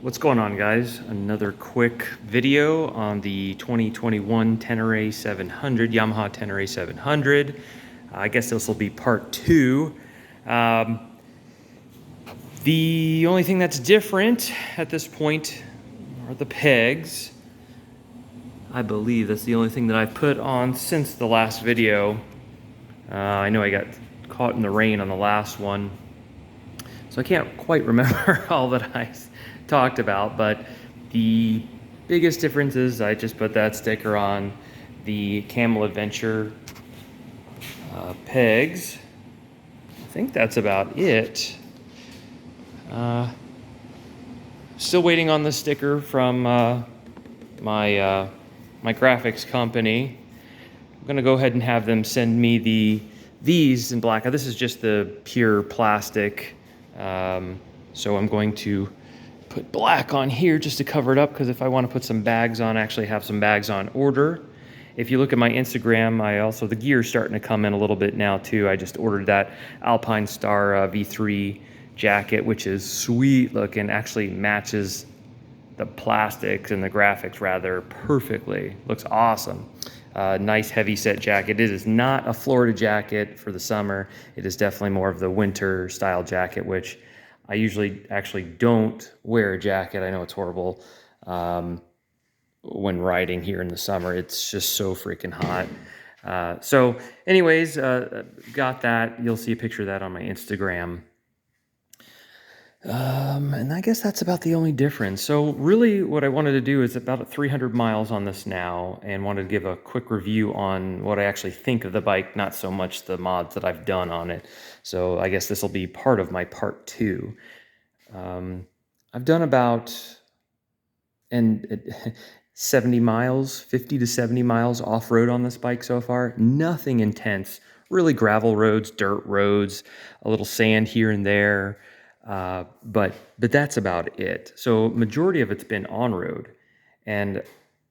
What's going on, guys? Another quick video on the 2021 Tenere 700, Yamaha Tenere 700. I guess this will be part two. Um, the only thing that's different at this point are the pegs. I believe that's the only thing that I've put on since the last video. I know I got caught in the rain on the last one, so I can't quite remember all that I talked about, but the biggest difference is I just put that sticker on the Camel Adventure pegs. I think that's about it. Still waiting on the sticker from my graphics company. I'm gonna go ahead and have them send me these in black. This is just the pure plastic, so I'm going to put black on here just to cover it up, because if I want to put some bags on, I actually have some bags on order. If you look at my Instagram, the gear's starting to come in a little bit now too. I just ordered that Alpine Star V3 jacket, which is sweet looking, actually matches the plastics and the graphics rather perfectly. Looks awesome. Nice heavy set jacket. It is not a Florida jacket for the summer. It is definitely more of the winter style jacket, which I usually actually don't wear a jacket. I know it's horrible when riding here in the summer. It's just so freaking hot. So anyways, got that. You'll see a picture of that on my Instagram. And I guess that's about the only difference. So really what I wanted to do is about 300 miles on this now, and wanted to give a quick review on what I actually think of the bike, not so much the mods that I've done on it. So I guess this will be part of my part two. I've done about 70 miles, 50 to 70 miles off-road on this bike so far. Nothing intense, really gravel roads, dirt roads, a little sand here and there. But that's about it. So majority of it's been on-road, and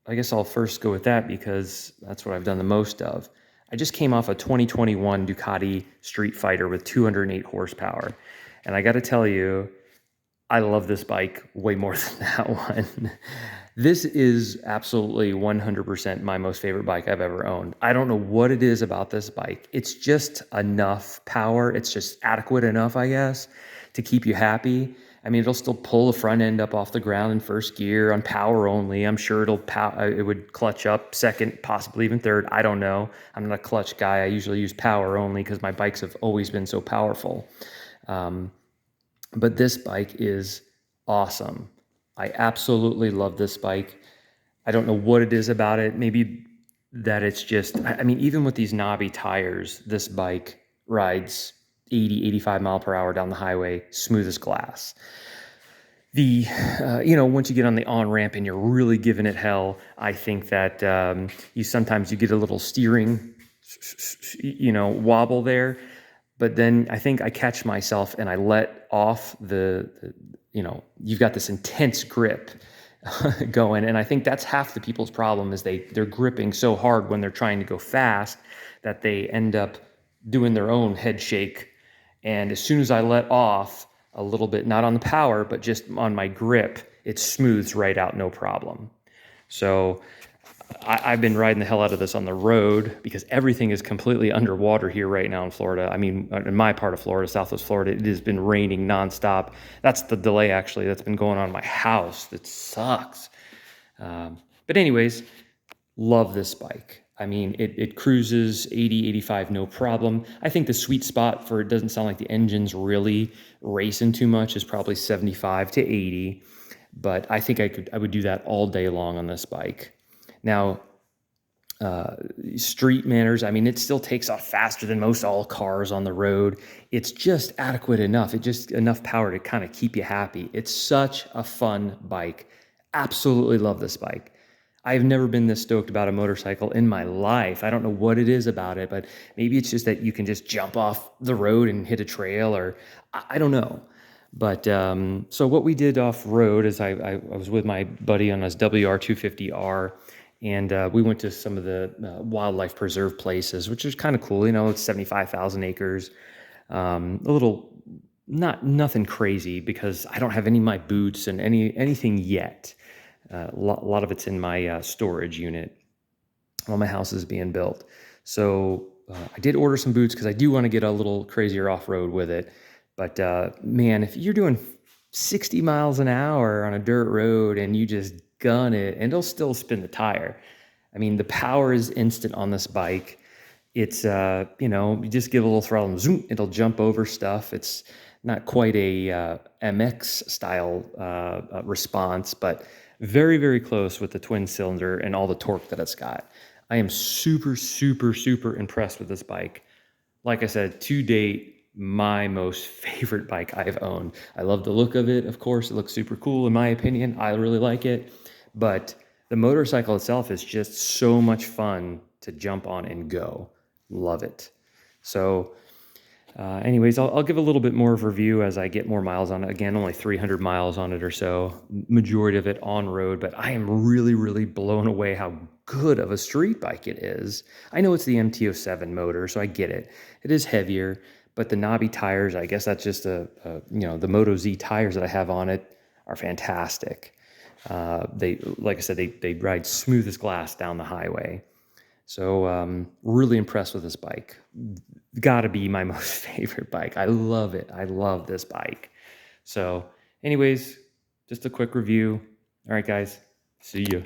I guess I'll first go with that because that's what I've done the most of. I just came off a 2021 Ducati Street Fighter with 208 horsepower, and I got to tell you, I love this bike way more than that one. This is absolutely 100% my most favorite bike I've ever owned. I don't know what it is about this bike. It's just enough power. It's just adequate enough, I guess, to keep you happy. I mean, it'll still pull the front end up off the ground in first gear on power only. I'm sure it would clutch up second, possibly even third. I don't know. I'm not a clutch guy. I usually use power only because my bikes have always been so powerful. But this bike is awesome. I absolutely love this bike. I don't know what it is about it. Maybe that it's just, I mean, even with these knobby tires, this bike rides 80, 85 mile per hour down the highway, smooth as glass. Once you get on the on-ramp and you're really giving it hell, I think that sometimes you get a little steering, wobble there. But then I think I catch myself and I let off you've got this intense grip going. And I think that's half the people's problem is they're gripping so hard when they're trying to go fast that they end up doing their own head shake. And as soon as I let off a little bit, not on the power, but just on my grip, it smooths right out, no problem. So I've been riding the hell out of this on the road because everything is completely underwater here right now in Florida. I mean, in my part of Florida, Southwest Florida, it has been raining nonstop. That's the delay, actually, that's been going on in my house. That sucks. But anyways, love this bike. I mean, it cruises 80, 85, no problem. I think the sweet spot for it doesn't sound like the engine's really racing too much is probably 75 to 80. But I think I would do that all day long on this bike. Now, street manners, I mean, it still takes off faster than most all cars on the road. It's just adequate enough. It's just enough power to kind of keep you happy. It's such a fun bike. Absolutely love this bike. I've never been this stoked about a motorcycle in my life. I don't know what it is about it, but maybe it's just that you can just jump off the road and hit a trail, or I don't know. But so what we did off-road is I was with my buddy on his WR250R, and we went to some of the wildlife preserve places, which is kind of cool. It's 75,000 acres, a little nothing crazy because I don't have any of my boots and anything yet. A lot of it's in my storage unit while my house is being built. So I did order some boots because I do want to get a little crazier off-road with it. But man, if you're doing 60 miles an hour on a dirt road and you just gun it, and it'll still spin the tire. I mean, the power is instant on this bike. It's, you just give a little throttle and zoom, it'll jump over stuff. It's not quite a MX style response, but very, very close with the twin cylinder and all the torque that it's got. I am super, super, super impressed with this bike. Like I said, to date, my most favorite bike I've owned. I love the look of it, of course. It looks super cool in my opinion. I really like it. But the motorcycle itself is just so much fun to jump on and go. Love it. So anyways, I'll give a little bit more of a review as I get more miles on it. Again, only 300 miles on it or so, majority of it on road, but I am really, really blown away how good of a street bike it is. I know it's the MT-07 motor, so I get it. It is heavier, but the knobby tires, I guess that's just the Moto Z tires that I have on it are fantastic. Like I said, they ride smooth as glass down the highway. So really impressed with this bike. Got to be my most favorite bike. I love it. I love this bike. So anyways, just a quick review. All right, guys. See you.